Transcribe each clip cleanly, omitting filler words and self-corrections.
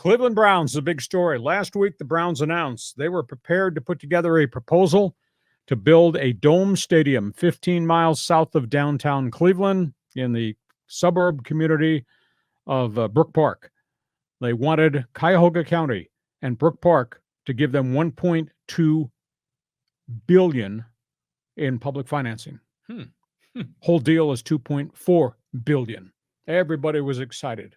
Cleveland Browns, the big story. Last week, the Browns announced they were prepared to put together a proposal to build a dome stadium 15 miles south of downtown Cleveland in the suburb community of Brook Park. They wanted Cuyahoga County and Brook Park to give them $1.2 billion in public financing. Whole deal is $2.4 billion. Everybody was excited.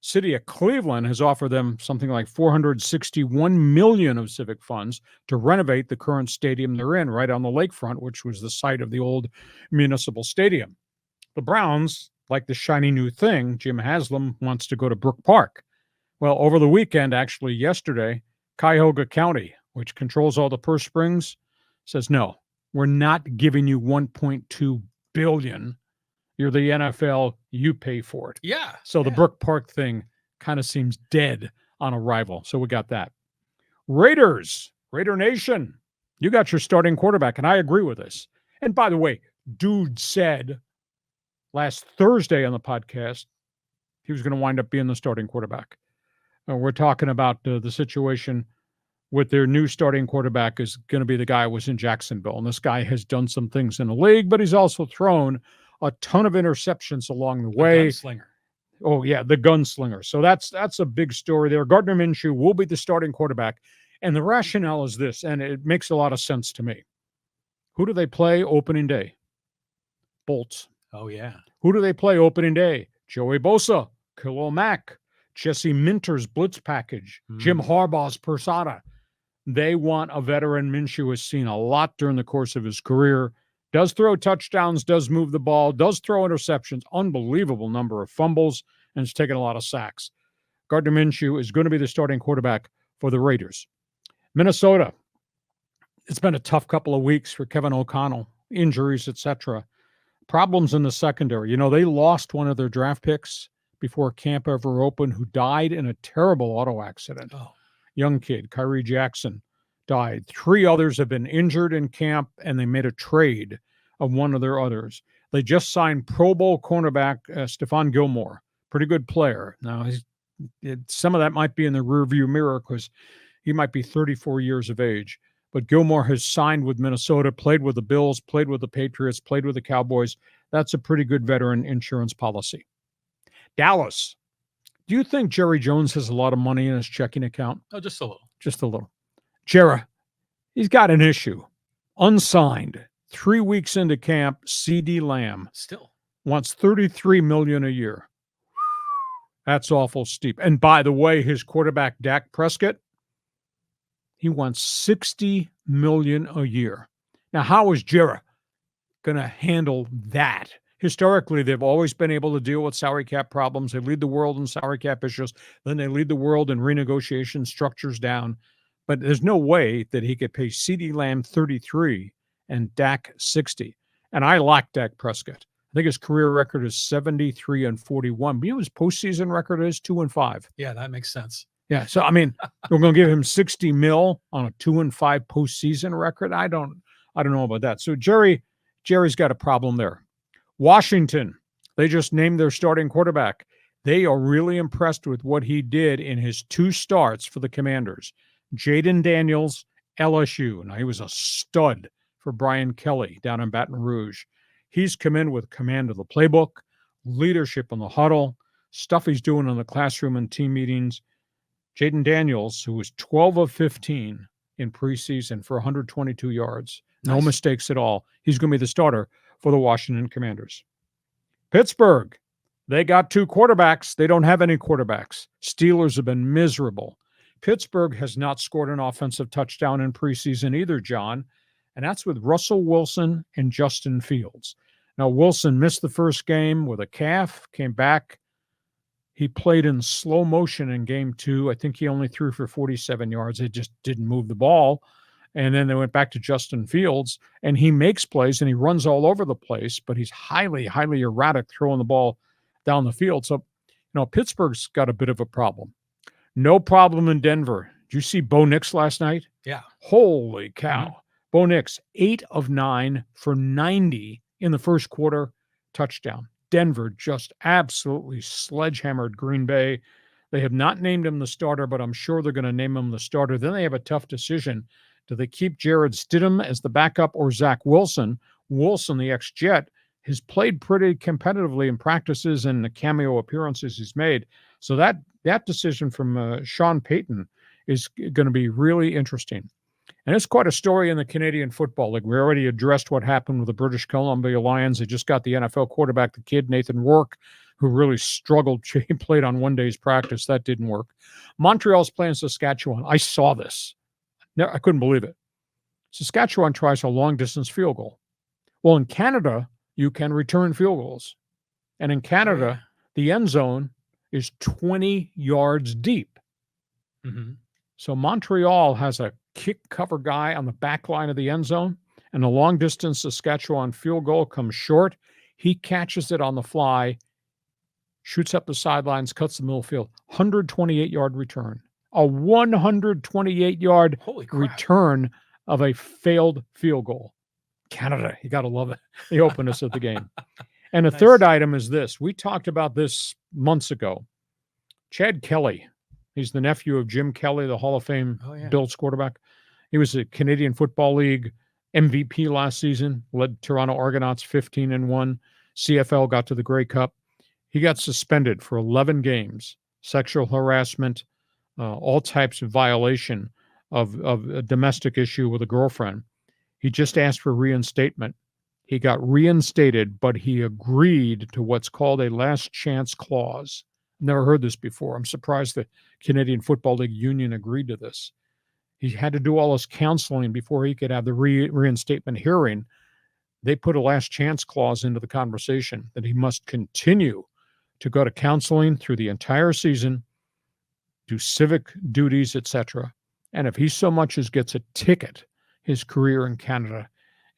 City of Cleveland has offered them something like $461 million of civic funds to renovate the current stadium they're in, right on the lakefront, which was the site of the old municipal stadium. The Browns, like the shiny new thing, Jim Haslam wants to go to Brook Park. Well, over the weekend, actually yesterday, Cuyahoga County, which controls all the purse strings, says, no, we're not giving you $1.2 billion. You're the NFL, you pay for it. Yeah. So the Brook Park thing kind of seems dead on arrival. So we got that. Raiders, Raider Nation, you got your starting quarterback, and I agree with this. And by the way, dude said last Thursday on the podcast he was going to wind up being the starting quarterback. We're talking about the situation with their new starting quarterback is going to be the guy who was in Jacksonville. And this guy has done some things in the league, but he's also thrown a ton of interceptions along the way. Gunslinger. Oh, yeah, the gunslinger. So that's a big story there. Gardner Minshew will be the starting quarterback. And the rationale is this, and it makes a lot of sense to me. Who do they play opening day? Bolts. Oh, yeah. Who do they play opening day? Joey Bosa, Khalil Mack, Jesse Minter's blitz package, Jim Harbaugh's persona. They want a veteran. Minshew has seen a lot during the course of his career. Does throw touchdowns, does move the ball, does throw interceptions, unbelievable number of fumbles, and has taken a lot of sacks. Gardner Minshew is going to be the starting quarterback for the Raiders. Minnesota, it's been a tough couple of weeks for Kevin O'Connell, injuries, etc. Problems in the secondary. You know, they lost one of their draft picks before camp ever opened who died in a terrible auto accident. Oh. Young kid, Kyrie Jackson, died. 3 others have been injured in camp, and they made a trade of one of their others. They just signed Pro Bowl cornerback Stephon Gilmore, pretty good player. Now, some of that might be in the rearview mirror because he might be 34 years of age. But Gilmore has signed with Minnesota, played with the Bills, played with the Patriots, played with the Cowboys. That's a pretty good veteran insurance policy. Dallas. Do you think Jerry Jones has a lot of money in his checking account? Oh, just a little. Just a little. Jerry, he's got an issue. Unsigned. 3 weeks into camp, CD Lamb. Still. Wants $33 million a year. That's awful steep. And by the way, his quarterback, Dak Prescott, he wants $60 million a year. Now, how is Jerry going to handle that? Historically, they've always been able to deal with salary cap problems. They lead the world in salary cap issues. Then they lead the world in renegotiation structures down. But there's no way that he could pay CeeDee Lamb 33 and Dak 60. And I like Dak Prescott. I think his career record is 73-41. But you know his postseason record is 2-5. Yeah, that makes sense. Yeah, so I mean, we're going to give him $60 million on a 2-5 postseason record. I don't know about that. So Jerry's got a problem there. Washington, they just named their starting quarterback. They are really impressed with what he did in his 2 starts for the Commanders. Jaden Daniels, LSU. Now, he was a stud for Brian Kelly down in Baton Rouge. He's come in with command of the playbook, leadership in the huddle, stuff he's doing in the classroom and team meetings. Jaden Daniels, who was 12 of 15 in preseason for 122 yards. No mistakes at all. He's going to be the starter for the Washington Commanders. Pittsburgh, they got 2 quarterbacks. They don't have any quarterbacks. Steelers have been miserable. Pittsburgh has not scored an offensive touchdown in preseason either, John, and that's with Russell Wilson and Justin Fields. Now, Wilson missed the first game with a calf, came back. He played in slow motion in game 2. I think he only threw for 47 yards. It just didn't move the ball. And then they went back to Justin Fields, and he makes plays, and he runs all over the place, but he's highly, highly erratic throwing the ball down the field. So, Pittsburgh's got a bit of a problem. No problem in Denver. Did you see Bo Nix last night? Yeah. Holy cow. Mm-hmm. Bo Nix, 8 of 9 for 90 in the first quarter, touchdown. Denver just absolutely sledgehammered Green Bay. They have not named him the starter, but I'm sure they're going to name him the starter. Then they have a tough decision. Do they keep Jared Stidham as the backup or Zach Wilson? Wilson, the ex-Jet, has played pretty competitively in practices and the cameo appearances he's made. So that decision from Sean Payton is going to be really interesting. And it's quite a story in the Canadian Football League. We already addressed what happened with the British Columbia Lions. They just got the NFL quarterback, the kid, Nathan Rourke, who really struggled. He played on one day's practice. That didn't work. Montreal's playing Saskatchewan. I saw this. I couldn't believe it. Saskatchewan tries a long-distance field goal. Well, in Canada, you can return field goals. And in Canada, the end zone is 20 yards deep. Mm-hmm. So Montreal has a kick cover guy on the back line of the end zone, and the long-distance Saskatchewan field goal comes short. He catches it on the fly, shoots up the sidelines, cuts the middle field. 128-yard return. A 128-yard return of a failed field goal. Canada, you got to love it. They opened us at the game. And the third item is this. We talked about this months ago. Chad Kelly. He's the nephew of Jim Kelly, the Hall of Fame Bills quarterback. He was a Canadian Football League MVP last season, led Toronto Argonauts 15-1. CFL got to the Grey Cup. He got suspended for 11 games, sexual harassment, all types of violation of a domestic issue with a girlfriend. He just asked for reinstatement. He got reinstated, but he agreed to what's called a last chance clause. Never heard this before. I'm surprised the Canadian Football League Union agreed to this. He had to do all his counseling before he could have the reinstatement hearing. They put a last chance clause into the conversation that he must continue to go to counseling through the entire season, do civic duties, etc. And if he so much as gets a ticket, his career in Canada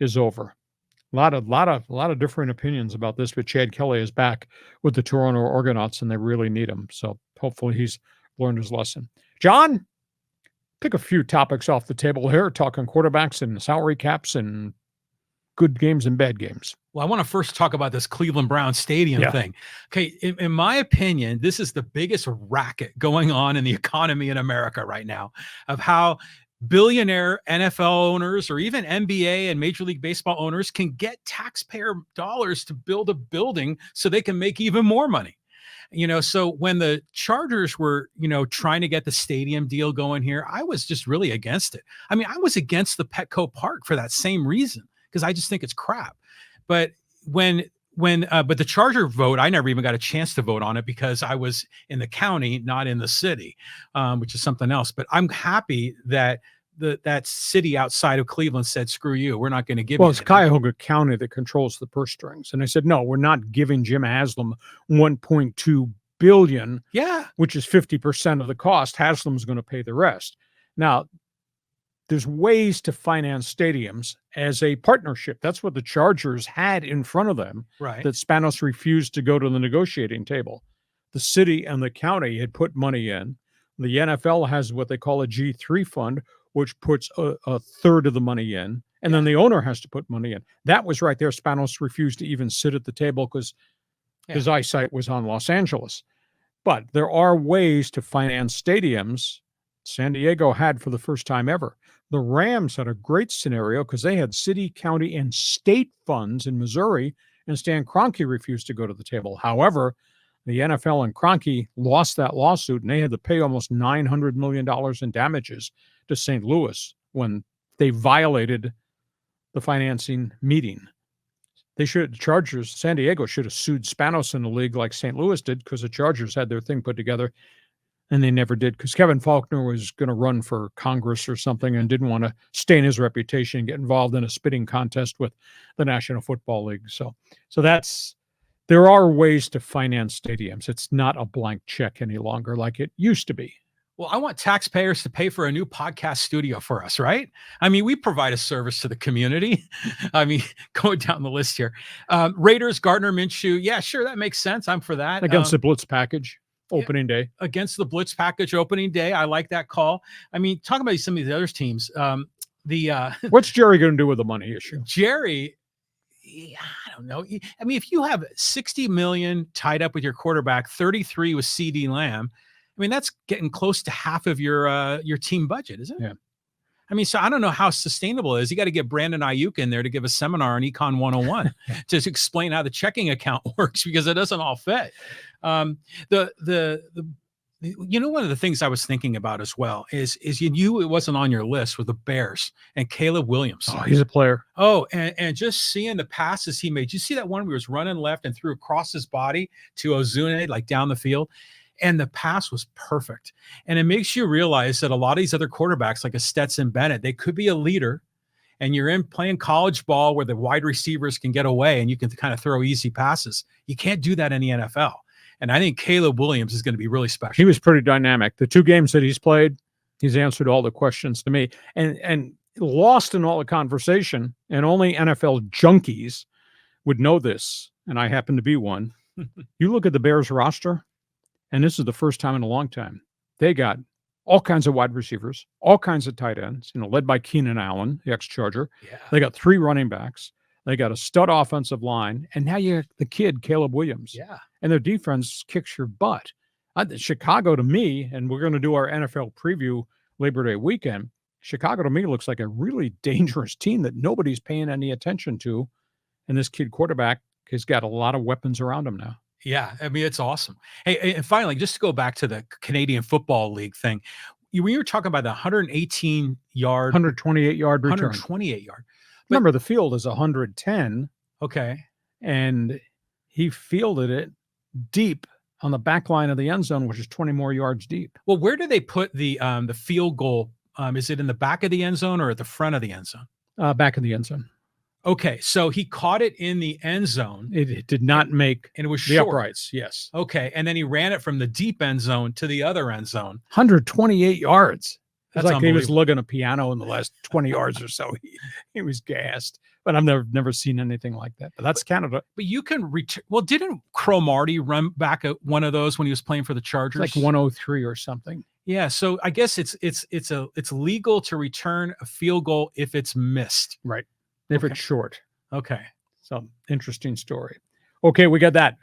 is over. A lot of different opinions about this, but Chad Kelly is back with the Toronto Argonauts, and they really need him. So hopefully he's learned his lesson. John, pick a few topics off the table here, talking quarterbacks and salary caps and good games and bad games. Well, I want to first talk about this Cleveland Browns stadium thing. Okay, in my opinion, this is the biggest racket going on in the economy in America right now, of how billionaire NFL owners or even NBA and Major League Baseball owners can get taxpayer dollars to build a building so they can make even more money. So when the Chargers were, trying to get the stadium deal going here, I was just really against it. I mean, I was against the Petco Park for that same reason, because I just think it's crap. But but the Charger vote, I never even got a chance to vote on it because I was in the county, not in the city, which is something else. But I'm happy that that city outside of Cleveland said, screw you, we're not going to give you. Well, it's Cuyahoga County that controls the purse strings. And they said, no, we're not giving Jim Haslam $1.2 billion, which is 50% of the cost. Haslam's going to pay the rest. Now, there's ways to finance stadiums as a partnership. That's what the Chargers had in front of them, right? That Spanos refused to go to the negotiating table. The city and the county had put money in. The NFL has what they call a G3 fund, which puts a third of the money in, and then the owner has to put money in. That was right there. Spanos refused to even sit at the table because his eyesight was on Los Angeles. But there are ways to finance stadiums. San Diego had for the first time ever. The Rams had a great scenario because they had city, county, and state funds in Missouri, and Stan Kroenke refused to go to the table. However, the NFL and Kroenke lost that lawsuit, and they had to pay almost $900 million in damages to St. Louis when they violated the financing meeting. Chargers, San Diego should have sued Spanos in the league like St. Louis did, because the Chargers had their thing put together. And they never did, because Kevin Faulkner was going to run for Congress or something and didn't want to stain his reputation and get involved in a spitting contest with the National Football League. So there are ways to finance stadiums. It's not a blank check any longer like it used to be. Well, I want taxpayers to pay for a new podcast studio for us, right? I mean, we provide a service to the community. I mean, going down the list here. Raiders, Gardner Minshew. Yeah, sure, that makes sense. I'm for that. Against the Blitz package. Opening day. Against the Blitz package opening day. I like that call. I mean, talking about some of the other teams. What's Jerry going to do with the money issue? Jerry, I don't know. I mean, if you have $60 million tied up with your quarterback, 33 with CD Lamb, I mean, that's getting close to half of your team budget, isn't it? Yeah. I mean, so I don't know how sustainable it is. You got to get Brandon Ayuk in there to give a seminar on Econ 101 to explain how the checking account works, because it doesn't all fit. One of the things I was thinking about as well is you knew it wasn't on your list with the Bears and Caleb Williams. Oh, he's a player. Oh, and just seeing the passes he made. You see that one where he was running left and threw across his body to Ozune, like down the field? And the pass was perfect. And it makes you realize that a lot of these other quarterbacks, like a Stetson Bennett, they could be a leader. And you're in playing college ball where the wide receivers can get away and you can kind of throw easy passes. You can't do that in the NFL. And I think Caleb Williams is going to be really special. He was pretty dynamic. The 2 games that he's played, he's answered all the questions to me. And lost in all the conversation, and only NFL junkies would know this, and I happen to be one. You look at the Bears roster, and this is the first time in a long time, they got all kinds of wide receivers, all kinds of tight ends, led by Keenan Allen, the ex-Charger. Yeah. They got 3 running backs. They got a stud offensive line, and now you have the kid, Caleb Williams. Yeah. And their defense kicks your butt. Chicago, to me, and we're going to do our NFL preview Labor Day weekend, Chicago, to me, looks like a really dangerous team that nobody's paying any attention to. And this kid quarterback has got a lot of weapons around him now. Yeah, I mean, it's awesome. Hey, and finally, just to go back to the Canadian Football League thing, when you were talking about the 128-yard return. 128-yard. Remember, the field is 110. Okay. And he fielded it deep on the back line of the end zone, which is 20 more yards deep. Well, where do they put the field goal? Is it in the back of the end zone or at the front of the end zone? Back of the end zone. Okay, so he caught it in the end zone. It did not make and it was the short. uprights. Yes. Okay, and then he ran it from the deep end zone to the other end zone. 128 yards. It's That's like he was lugging a piano in the last 20 yards or so. He was gassed. But I've never seen anything like that. But that's Canada. But you can return. Well, didn't Cromartie run back at one of those when he was playing for the Chargers? It's like 103 or something. Yeah, so I guess it's legal to return a field goal if it's missed. Right. If it's short. Okay. So interesting story. Okay, we got that.